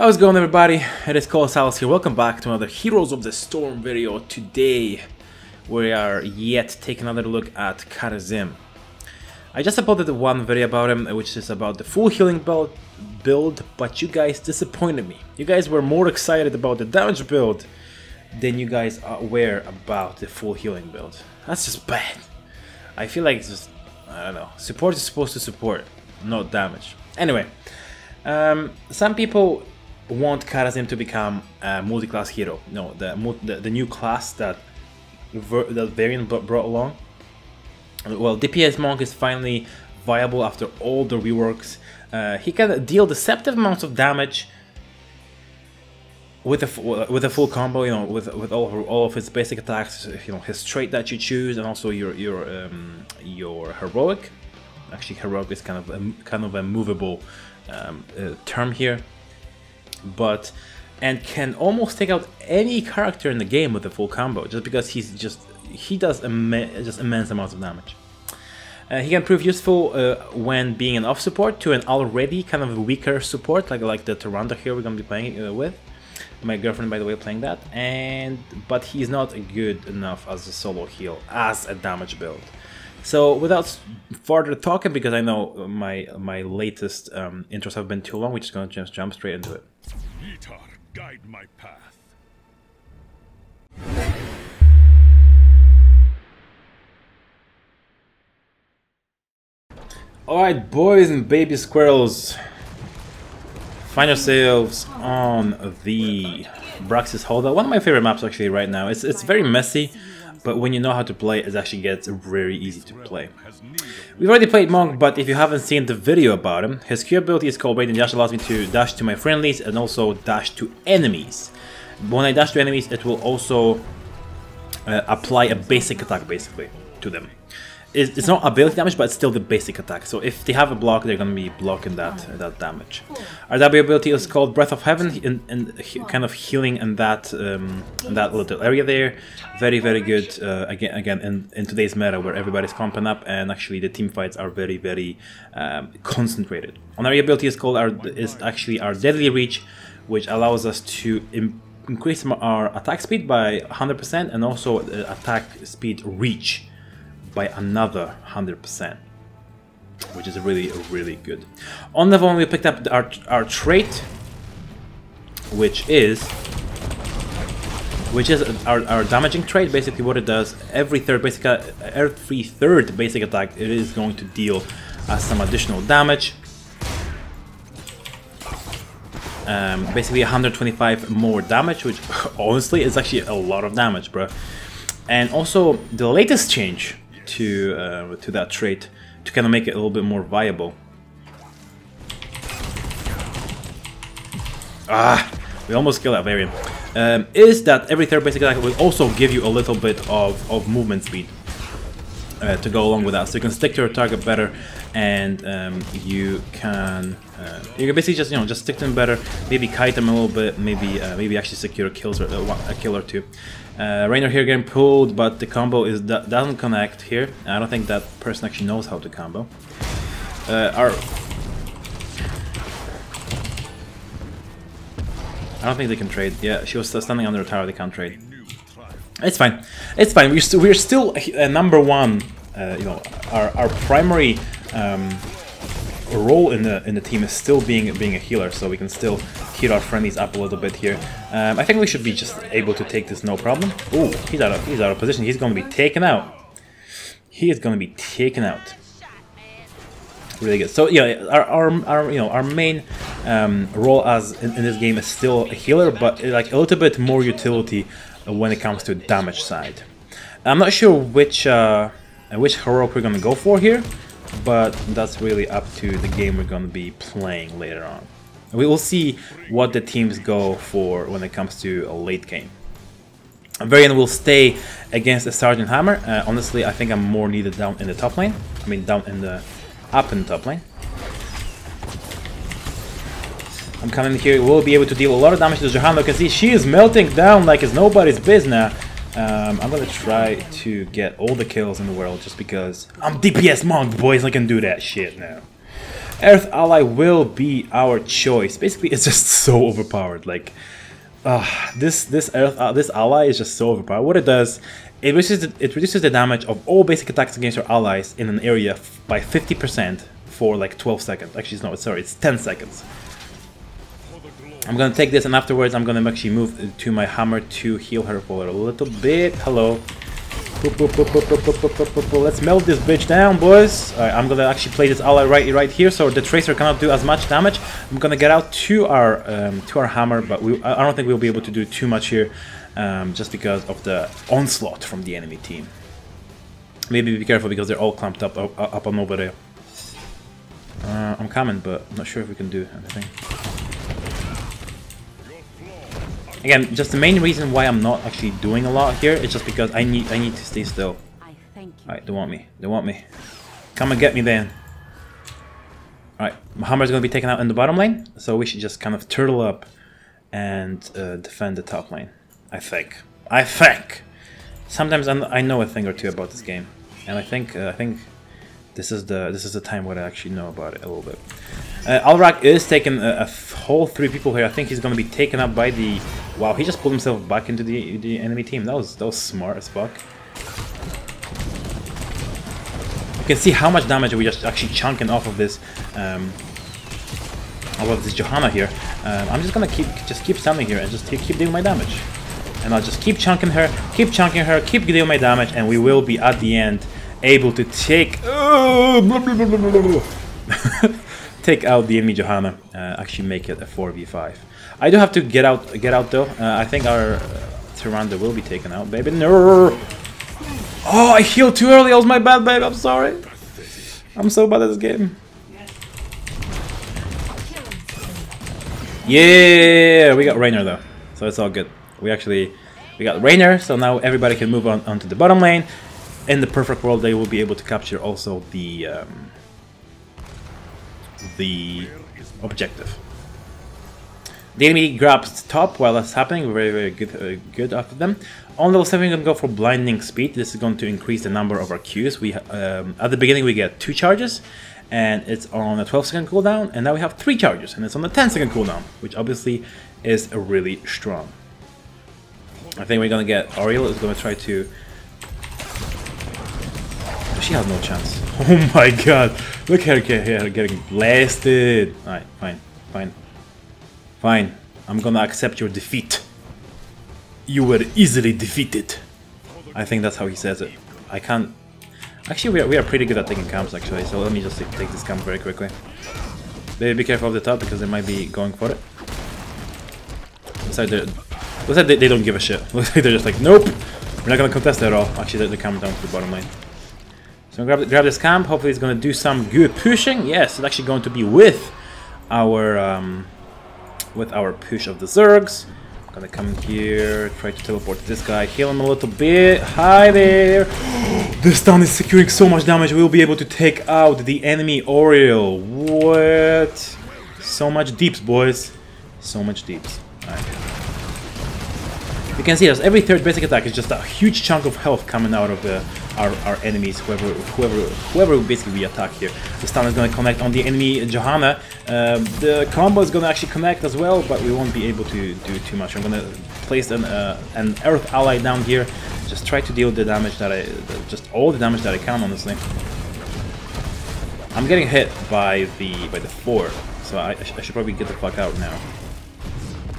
How's it going, everybody? It is Kolosalus here. Welcome back to another Heroes of the Storm video. Today we are yet taking another look at Kharazim. I just uploaded one video about him, which is about the full healing build, but you guys disappointed me. You guys were more excited about the damage build than you guys are aware about the full healing build. That's just bad. I feel like it's just, I don't know, support is supposed to support, not damage. Anyway, some people want Kharazim to become a multi-class hero. No, the new class that variant brought along. Well, DPS Monk is finally viable after all the reworks. He can deal deceptive amounts of damage with a full combo. You know, with all of his basic attacks. You know, his trait that you choose, and also your heroic. Actually, heroic is kind of a movable term here. But and can almost take out any character in the game with a full combo, just because he does immense amounts of damage. He can prove useful when being an off support to an already kind of weaker support, like the Toronto here we're gonna be playing with. My girlfriend, by the way, playing that, but he's not good enough as a solo heal, as a damage build. So without further talking, because I know my latest intros have been too long, we're just gonna just jump straight into it. Ythar, guide my path. Alright, boys and baby squirrels, find yourselves on the Braxis Holdout. One of my favorite maps actually right now. It's very messy, but when you know how to play, it actually gets very easy to play. We've already played Monk, but if you haven't seen the video about him, his Q ability is called Raid Dash, allows me to dash to my friendlies and also dash to enemies. When I dash to enemies, it will also apply a basic attack basically to them. It's not ability damage, but it's still the basic attack. So if they have a block, they're gonna be blocking that damage. Our W ability is called Breath of Heaven, and kind of healing in that little area there. Very good. Again, in today's meta where everybody's comping up, and actually the team fights are very concentrated. Our ability is called our Deadly Reach, which allows us to increase our attack speed by 100% and also attack speed reach by another 100%, which is really good. On level 1, we picked up our trait, which is our damaging trait. Basically, what it does, every third basic attack, it is going to deal some additional damage. Basically 125 more damage, which honestly is actually a lot of damage, bro. And also the latest change to that trait to kind of make it a little bit more viable. We almost killed that variant. Is that every third basic attack will also give you a little bit of movement speed to go along with that, so you can stick to your target better, and you can basically just stick to them better, maybe kite them a little bit, maybe actually secure kills or a kill or two. Rainer here getting pulled, but the combo doesn't connect here. I don't think that person actually knows how to combo. I don't think they can trade. Yeah, she was standing under a tower. They can't trade. It's fine. It's fine. We're still number one. Our primary role in the team is still being a healer, so we can still heal our friendlies up a little bit here. I think we should be just able to take this no problem. Ooh, he's out of position. He's going to be taken out. He is going to be taken out. Really good. So yeah, our main role in this game is still a healer, but like a little bit more utility when it comes to damage side. I'm not sure which heroic we're going to go for here, but that's really up to the game we're going to be playing later on. We will see what the teams go for when it comes to a late game. Varian will stay against a Sergeant Hammer. Honestly, I think I'm more needed down in the top lane. I mean, up in the top lane. I'm coming here. We'll be able to deal a lot of damage to Johanna. You can see she is melting down like it's nobody's business. I'm gonna try to get all the kills in the world just because I'm DPS Monk, boys. I can do that shit now. Earth ally will be our choice. Basically, it's just so overpowered. Like, this ally is just so overpowered. What it does, it reduces the damage of all basic attacks against your allies in an area by 50% for like 12 seconds. Actually, no, sorry, it's 10 seconds. I'm gonna take this, and afterwards I'm gonna actually move to my hammer to heal her for a little bit. Hello. Let's melt this bitch down, boys. Alright, I'm gonna actually play this ally right here, so the tracer cannot do as much damage. I'm gonna get out to our hammer, but I don't think we'll be able to do too much here, just because of the onslaught from the enemy team. Maybe be careful because they're all clumped up on over there. I'm coming, but I'm not sure if we can do anything. Again, just the main reason why I'm not actually doing a lot here is just because I need to stay still. Alright, they want me. They want me. Come and get me then. Alright, my hammer is going to be taken out in the bottom lane, so we should just kind of turtle up and defend the top lane. I think. Sometimes I know a thing or two about this game, and I think this is the time where I actually know about it a little bit. Alrak is taking a whole 3 people here. I think he's going to be taken up by the... Wow, he just pulled himself back into the enemy team. That was smart as fuck. You can see how much damage we just actually chunking off of this Johanna here. I'm just gonna keep standing here and just keep doing my damage. And I'll just keep chunking her, keep doing my damage, and we will be at the end able to take take out the enemy Johanna, actually make it a 4v5. I do have to get out though. I think our Tyrande will be taken out, baby. No! Oh, I healed too early. That was my bad, babe. I'm sorry. I'm so bad at this game. Yeah, we got Raynor though, so it's all good. We got Raynor, so now everybody can move on onto the bottom lane. In the perfect world, they will be able to capture also the objective. The enemy grabs top while that's happening. Very good after them. On level 7, we're going to go for blinding speed. This is going to increase the number of our Qs. We at the beginning we get 2 charges, and it's on a 12-second cooldown. And now we have 3 charges, and it's on a 10-second cooldown, which obviously is really strong. I think we're going to get Oriel is going to try to... She has no chance. Oh my god. Look at her getting blasted. Alright, fine. I'm gonna accept your defeat. You were easily defeated. I think that's how he says it. I can't... Actually, we are pretty good at taking camps, actually. So let me just take this camp very quickly. Be careful of the top because they might be going for it. Looks like they don't give a shit. Looks like they're just like, nope. We're not gonna contest at all. Actually, they're coming down to the bottom lane. So grab this camp. Hopefully it's going to do some good pushing. Yes, it's actually going to be with our push of the Zergs. I'm going to come in here, try to teleport this guy, heal him a little bit. Hi there. This stun is securing so much damage. We'll be able to take out the enemy Oriel. What? So much deeps, boys. So much deeps. Alright. You can see that every 3rd basic attack is just a huge chunk of health coming out of our enemies, whoever basically we attack here. The stun is going to connect on the enemy Johanna. The combo is going to actually connect as well, but we won't be able to do too much. I'm going to place an Earth ally down here. Just try to deal the damage that just all the damage that I can, honestly. I'm getting hit by the 4, so I should probably get the fuck out now.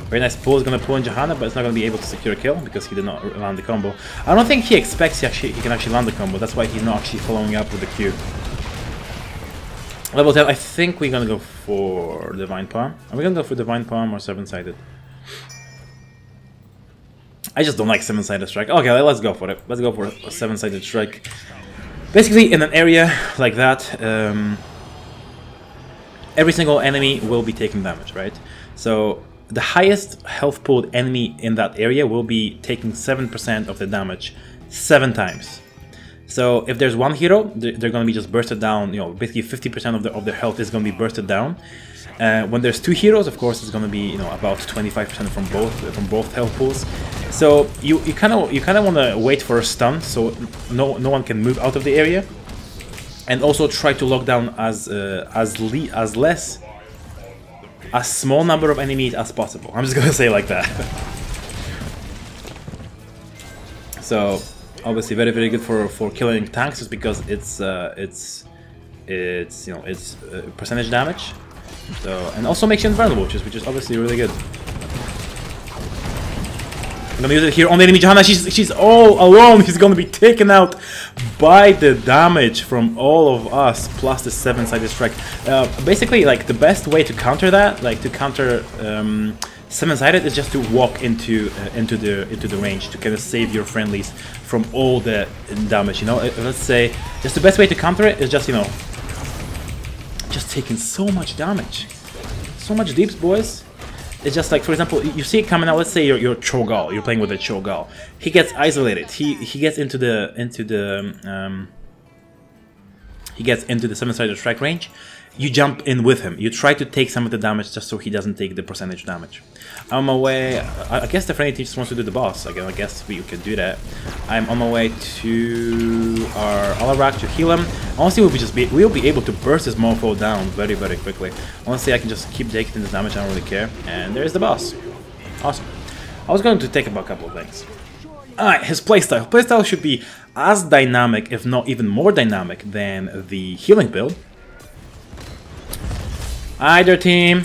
Very nice pull is going to pull in Johanna, but it's not going to be able to secure a kill because he did not land the combo. I don't think he expects he can actually land the combo. That's why he's not actually following up with the Q. Level 10, I think we're going to go for Divine Palm. Are we going to go for Divine Palm or 7-sided? I just don't like 7-sided strike. Okay, let's go for it. Let's go for a 7-sided strike. Basically, in an area like that, every single enemy will be taking damage, right? So the highest health pooled enemy in that area will be taking 7% of the damage 7 times. So if there's one hero, they're going to be just bursted down. You know, basically 50% of their health is going to be bursted down. When there's 2 heroes, of course, it's going to be, you know, about 25% from both health pools. So you kind of want to wait for a stun, so no one can move out of the area. and also try to lock down as small number of enemies as possible. I'm just gonna say it like that. So obviously very good for killing tanks, just because it's percentage damage. So, and also makes you invulnerable, which is obviously really good. I'm gonna use it here on the enemy Johanna. She's all alone. She's gonna be taken out by the damage from all of us, plus the 7-sided strike. Basically, like, the best way to counter that, like to counter 7-sided, is just to walk into the range to kind of save your friendlies from all the damage. You know, let's say just the best way to counter it is just, you know, just taking so much damage, so much deeps, boys. It's just like, for example, you see it coming out. Let's say you're Cho'Gall, you're playing with a Cho'Gall. He gets isolated. He gets into the 7-sided strike range. You jump in with him. You try to take some of the damage just so he doesn't take the percentage damage. On my way, I guess the friendly team just wants to do the boss. Again, I guess we could do that. I'm on my way to our Alarak to heal him. Honestly, we'll be able to burst this mofo down very quickly. Honestly, I can just keep taking this damage. I don't really care. And there's the boss. Awesome. I was going to take about a couple of things. Alright, his playstyle. Playstyle should be as dynamic, if not even more dynamic, than the healing build. Hi there, team.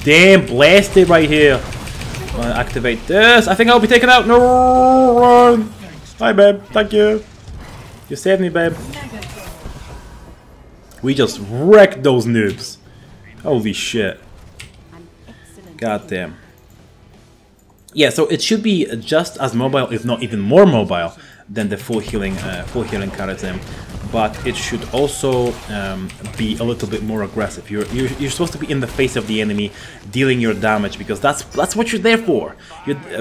Damn, blasted right here. I'm gonna activate this. I think I'll be taken out. No, run. Hi, babe. Thank you. You saved me, babe. We just wrecked those noobs. Holy shit. God damn. Yeah, so it should be just as mobile, if not even more mobile, than the full healing Kharazim. But it should also be a little bit more aggressive. You're supposed to be in the face of the enemy, dealing your damage, because that's what you're there for.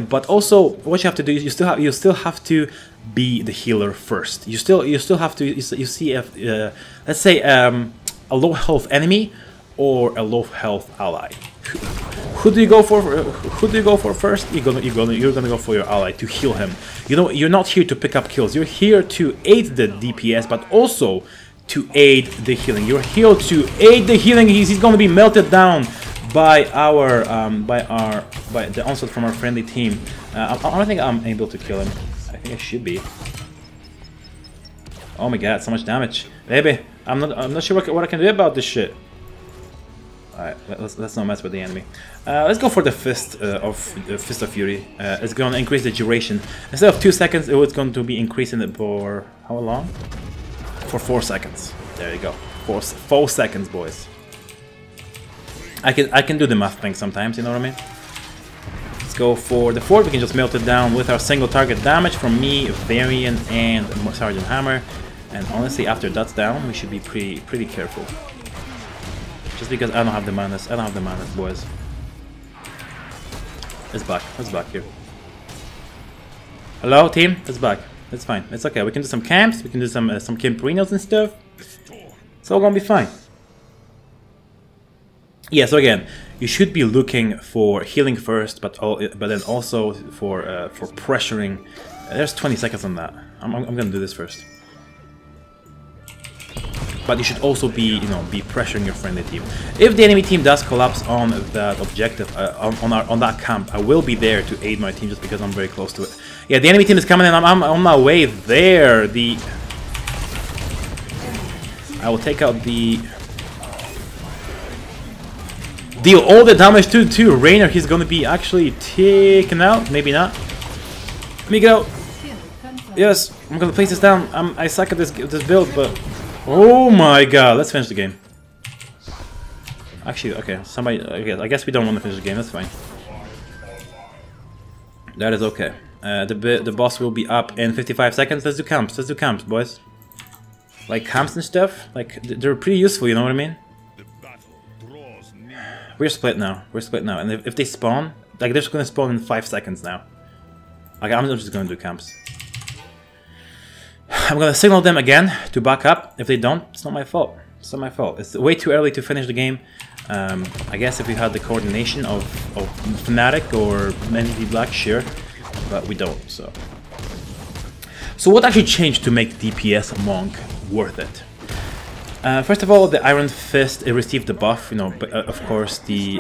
But also, what you have to do is you still have to be the healer first. You still have to. You see if let's say a low health enemy or a low health ally. Who do you go for? Who do you go for first? You're gonna go for your ally to heal him. You know, you're not here to pick up kills. You're here to aid the DPS, but also to aid the healing. You're here to aid the healing. He's gonna be melted down by the onslaught from our friendly team. I don't think I'm able to kill him. I think I should be. Oh my god, so much damage, baby. I'm not sure what I can do about this shit. Alright, let's not mess with the enemy. Let's go for the Fist of Fury. It's going to increase the duration. Instead of 2 seconds, it's going to be increasing it for how long? For 4 seconds. There you go. 4 seconds, boys. I can do the math thing sometimes. You know what I mean? Let's go for the 4. We can just melt it down with our single target damage from me, Varian, and Sergeant Hammer. And honestly, after that's down, we should be pretty careful. Just because I don't have the manas. I don't have the manas, boys. It's back. It's back here. Hello, team. It's back. It's fine. It's okay. We can do some camps. We can do some Camperinos and stuff. It's all gonna be fine. Yeah. So again, you should be looking for healing first, but then also for pressuring. There's 20 seconds on that. I'm gonna do this first. But you should also be pressuring your friendly team. If the enemy team does collapse on that objective, on that camp, I will be there to aid my team just because I'm very close to it. Yeah, the enemy team is coming in. I'm on my way there. I will take out the deal all the damage to Rainer. He's gonna be actually taken out. Maybe not. Let me get out. Yes, I'm gonna place this down. I suck at this build, but. Oh my god, let's finish the game. Actually, okay, I guess we don't want to finish the game, that's fine. That is okay. The boss will be up in 55 seconds. Let's do camps, boys. Like camps and stuff, like they're pretty useful, you know what I mean? We're split now, and if they spawn, like they're just gonna spawn in 5 seconds now. Like I'm just gonna do camps. I'm gonna signal them again to back up. If they don't, it's not my fault. It's not my fault. It's way too early to finish the game. I guess if we had the coordination of Fnatic or Mandy Black, sure, but we don't. So what actually changed to make DPS Monk worth it? First of all, the Iron Fist, it received the buff. You know, of course, the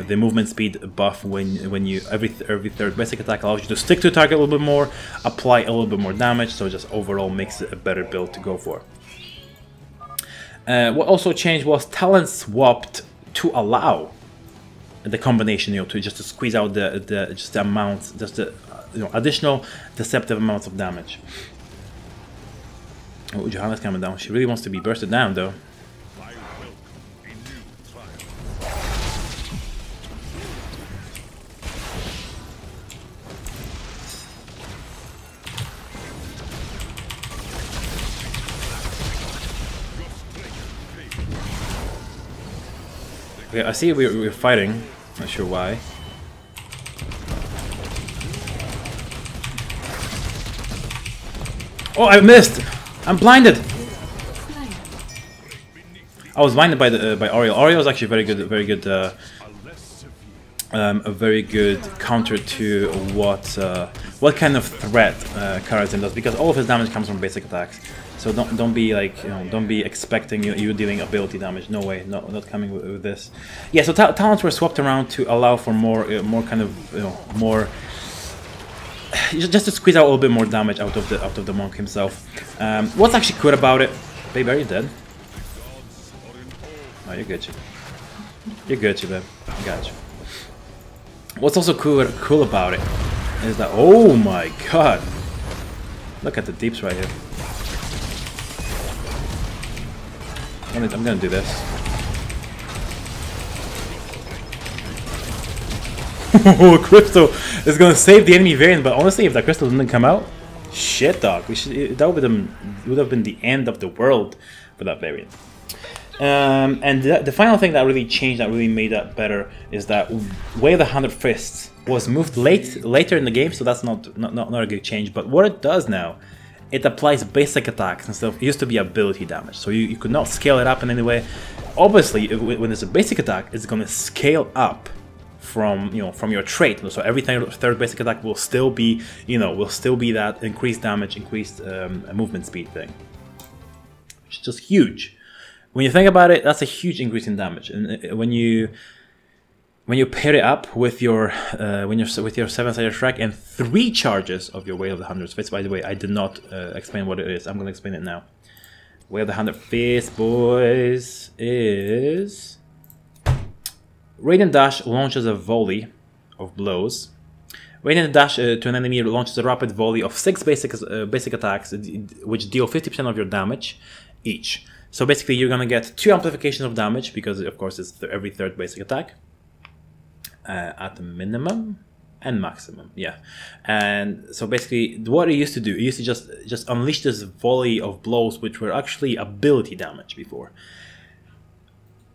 movement speed buff when you every third basic attack allows you to stick to a target a little bit more, apply a little bit more damage. So it just overall makes it a better build to go for. What also changed was talent swapped to allow the combination, you know, to squeeze out the amounts, just the additional deceptive amounts of damage. Oh, Johanna's coming down. She really wants to be bursted down, though. Okay, I see we're fighting. Not sure why. Oh, I missed! I'm blinded. I was blinded by Oriel. Oriel is actually very good, a very good counter to what kind of threat Kharazim does, because all of his damage comes from basic attacks. So don't be like, don't be expecting you dealing ability damage. No way, not coming with this. Yeah, so talents were swapped around to allow for more kind of more. Just to squeeze out a little bit more damage out of the monk himself. What's actually good about it? Babe, are you dead? Oh, you're good, you're good, babe. I got you. What's also cool about it is that, oh my god, look at the deeps right here. I'm gonna do this. Crystal is gonna save the enemy variant, but honestly, if that crystal didn't come out, shit, dog. That would have been the end of the world for that variant. And the final thing that really changed, that really made that better, is that Way of the 100 Fists was moved later in the game, so that's not a good change. But what it does now, it applies basic attacks instead of, it used to be ability damage, so you could not scale it up in any way. Obviously, when it's a basic attack, it's gonna scale up from your trait, so every third basic attack will still be that increased damage, increased movement speed thing, which is just huge. When you think about it, that's a huge increase in damage, and when you pair it up with your with your 7-sided track and 3 charges of your Way of the 100 Fists. By the way, I did not explain what it is. I'm gonna explain it now. Way of the 100 Fists, boys, is Radiant Dash launches a volley of blows. Radiant Dash to an enemy launches a rapid volley of 6 basic attacks, which deal 50% of your damage each. So basically, you're gonna get 2 amplifications of damage, because of course it's every third basic attack at the minimum and maximum. Yeah, and so basically, what it used to do, it used to just unleash this volley of blows, which were actually ability damage before.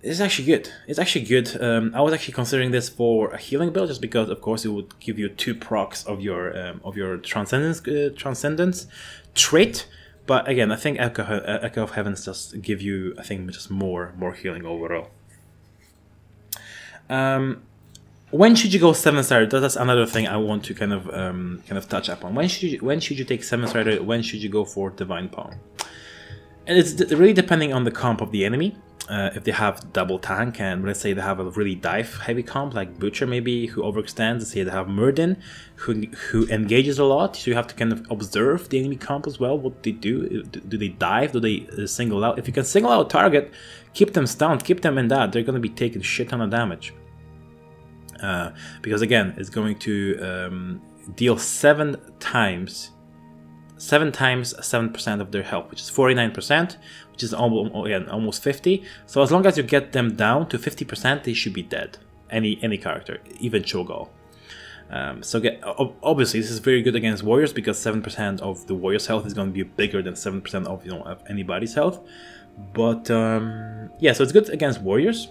It's actually good. It's actually good. I was actually considering this for a healing build, just because, of course, it would give you 2 procs of your transcendence trait. But again, I think Echo of Heavens just give you, I think, just more healing overall. When should you go 7-sided? That's another thing I want to kind of touch upon. When should you take 7-sided? When should you go for Divine Palm? And it's really depending on the comp of the enemy. If they have double tank, and let's say they have a really dive heavy comp like Butcher maybe, who overextends. Let's say they have Murden, who engages a lot, so you have to kind of observe the enemy comp as well, what they do. Do they dive? Do they single out? If you can single out a target, keep them stunned, keep them in that, they're going to be taking shit ton of damage. Because again, it's going to deal 7 times 7% of their health, which is 49%, which is almost 50. So as long as you get them down to 50%, they should be dead. Any character, even Cho'Gall. Obviously, this is very good against warriors, because 7% of the warrior's health is going to be bigger than 7% of anybody's health. But yeah, so it's good against warriors.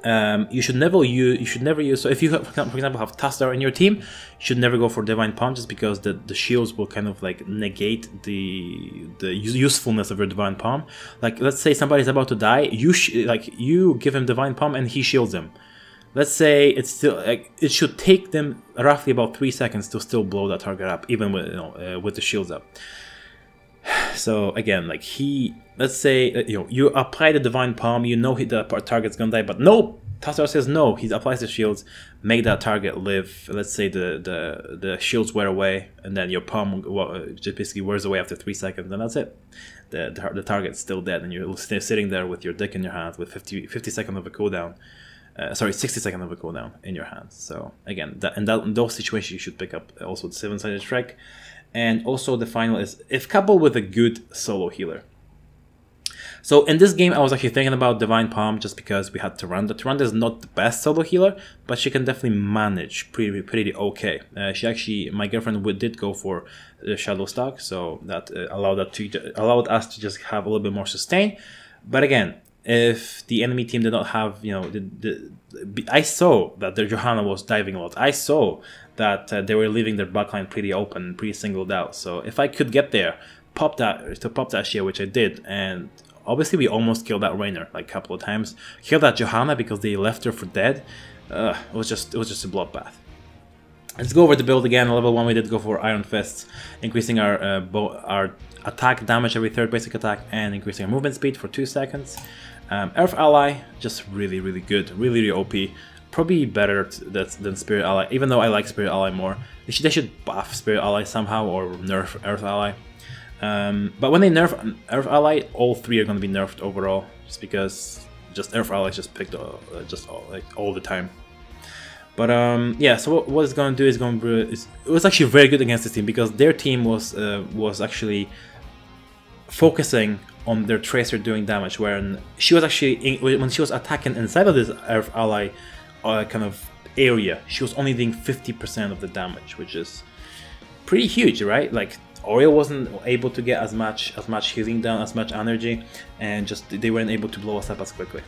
You should never use. So if you have, for example, have Tassadar in your team, you should never go for Divine Palm, just because the shields will kind of like negate the usefulness of your Divine Palm. Like, let's say somebody's about to die, you give him Divine Palm and he shields him. Let's say it's still like, it should take them roughly about 3 seconds to still blow that target up, even with with the shields up. So again, like let's say you apply the Divine Palm, the target's gonna die, but no, Tassadar says no. He applies the shields, make that target live. Let's say the shields wear away, and then your palm just basically wears away after 3 seconds, and that's it. The target's still dead, and you're sitting there with your dick in your hand with 50 seconds of a cooldown. Sorry, 60 seconds of a cooldown in your hands. So again, in those situations, you should pick up also the 7-sided strike. And also the final is if coupled with a good solo healer. So in this game, I was actually thinking about Divine Palm just because we had Tyrande. Tyrande is not the best solo healer, but she can definitely manage pretty okay. My girlfriend did go for Shadow Stock, so that allowed us to just have a little bit more sustain. But again, if the enemy team did not have, I saw that their Johanna was diving a lot. I saw that they were leaving their backline pretty open, pretty singled out. So if I could get there, pop that shield, which I did, and obviously we almost killed that Rainer like a couple of times. Killed that Johanna because they left her for dead. It was just a bloodbath. Let's go over the build again. Level 1 we did go for Iron Fists, increasing our attack damage every third basic attack and increasing our movement speed for 2 seconds. Earth Ally, just really good, really OP. Probably better than Spirit Ally, even though I like Spirit Ally more. They should buff Spirit Ally somehow or nerf Earth Ally. But when they nerf Earth Ally, all 3 are going to be nerfed overall, just because Earth Ally is just picked all the time. But yeah, so what it's going to do is it was actually very good against this team, because their team was actually focusing on their Tracer doing damage, when she was actually when she was attacking inside of this Earth Ally kind of area, she was only doing 50% of the damage, which is pretty huge, right? Like, Oriel wasn't able to get as much healing down, as much energy, and just they weren't able to blow us up as quickly.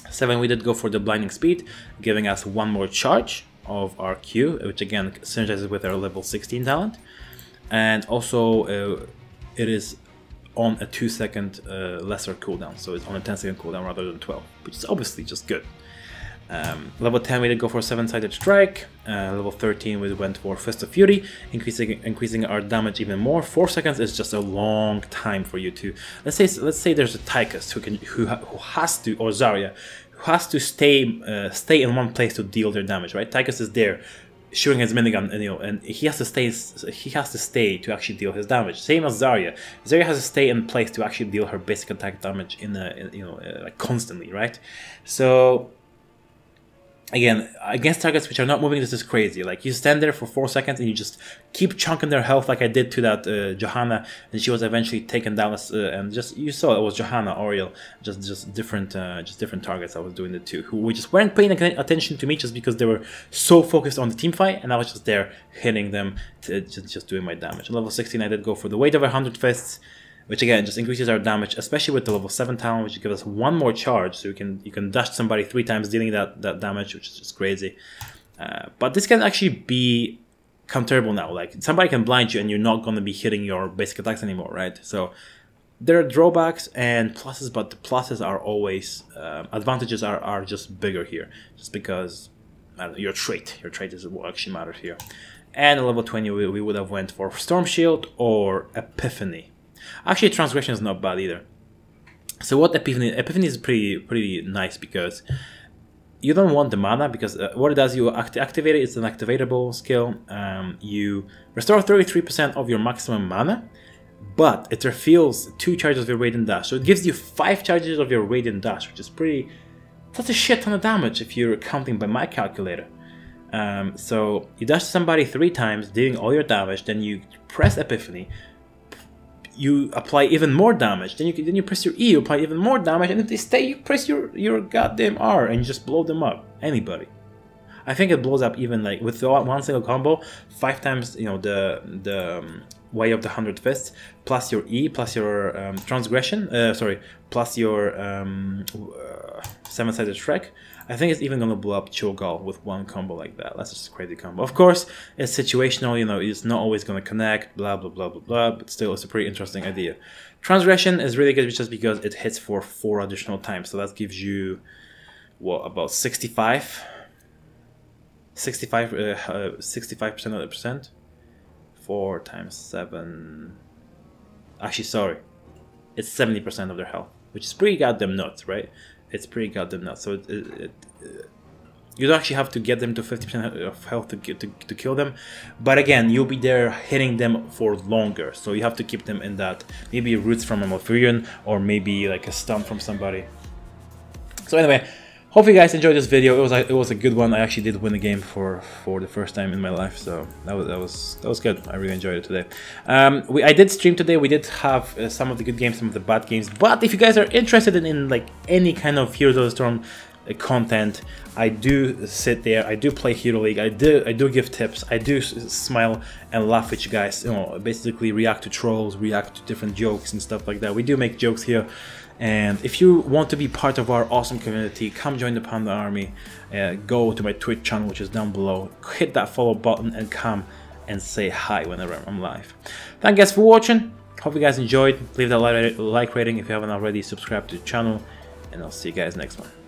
7, we did go for the Blinding Speed, giving us 1 more charge of our Q, which again synergizes with our level 16 talent, and also it is on a 2-second lesser cooldown, so it's on a 10-second cooldown rather than 12, which is obviously just good. Level 10 we did go for 7-sided strike. Level 13 we went for Fist of Fury, increasing our damage even more. 4 seconds is just a long time for you to, let's say there's a Tychus who has to, or Zarya, who has to stay in one place to deal their damage, right? Tychus is there shooting his minigun, and he has to stay to actually deal his damage. Same as Zarya. Zarya has to stay in place to actually deal her basic attack damage like constantly, right? So again, against targets which are not moving, this is crazy. Like, you stand there for 4 seconds and you just keep chunking their health, like I did to that Johanna, and she was eventually taken down. And just, you saw it was Johanna, Oriel, just different targets I was doing it to, who just weren't paying attention to me just because they were so focused on the team fight, and I was just there hitting them, just doing my damage. On level 16, I did go for the weight of 100 fists, which again just increases our damage, especially with the level 7 talent, which gives us 1 more charge, so you can dash somebody 3 times, dealing that damage, which is just crazy. But this can actually be counterable now. Like, somebody can blind you and you're not going to be hitting your basic attacks anymore, right? So there are drawbacks and pluses, but the pluses are always advantages are just bigger here, just because your trait is what actually matters here. And at level 20 we would have went for Storm Shield or Epiphany. Actually, Transgression is not bad either. So what Epiphany is pretty nice, because you don't want the mana, because what it does, you activate it. It's an activatable skill. You restore 33% of your maximum mana, but it refills 2 charges of your Radiant Dash. So it gives you 5 charges of your Radiant Dash, which is that's a shit ton of damage if you're counting by my calculator. So you dash somebody 3 times, dealing all your damage, then you press Epiphany, you apply even more damage, then you press your E, you apply even more damage, and if they stay, you press your goddamn R and you just blow them up. Anybody. I think it blows up even, like, with one single combo 5 times, the Way of the 100 Fists, plus your E, plus your transgression, plus your 7-sided Shrek. I think it's even gonna blow up Cho'Gall with one combo like that. That's just a crazy combo. Of course, it's situational, you know, it's not always gonna connect, blah blah blah blah blah, but still it's a pretty interesting idea. Transgression is really good just because it hits for 4 additional times, so that gives you, what, about 65% of the percent? 4 times 7... Actually, sorry. It's 70% of their health, which is pretty goddamn nuts, right? It's pretty goddamn nuts. So you don't actually have to get them to 50% of health to kill them. But again, you'll be there hitting them for longer. So you have to keep them in that. Maybe roots from a Malfurion, or maybe like a stun from somebody. So anyway, hope you guys enjoyed this video. It was a good one. I actually did win the game for the first time in my life, so that was good. I really enjoyed it today. I did stream today. We did have some of the good games, some of the bad games. But if you guys are interested in like any kind of Heroes of the Storm content, I do sit there. I do play Hero League. I do give tips. I do smile and laugh with you guys. You know, basically react to trolls, react to different jokes and stuff like that. We do make jokes here. And if you want to be part of our awesome community, come join the Panda Army. Go to my Twitch channel, which is down below. Hit that follow button and come and say hi whenever I'm live. Thank you guys for watching. Hope you guys enjoyed. Leave that like rating if you haven't already. Subscribe to the channel, and I'll see you guys next one.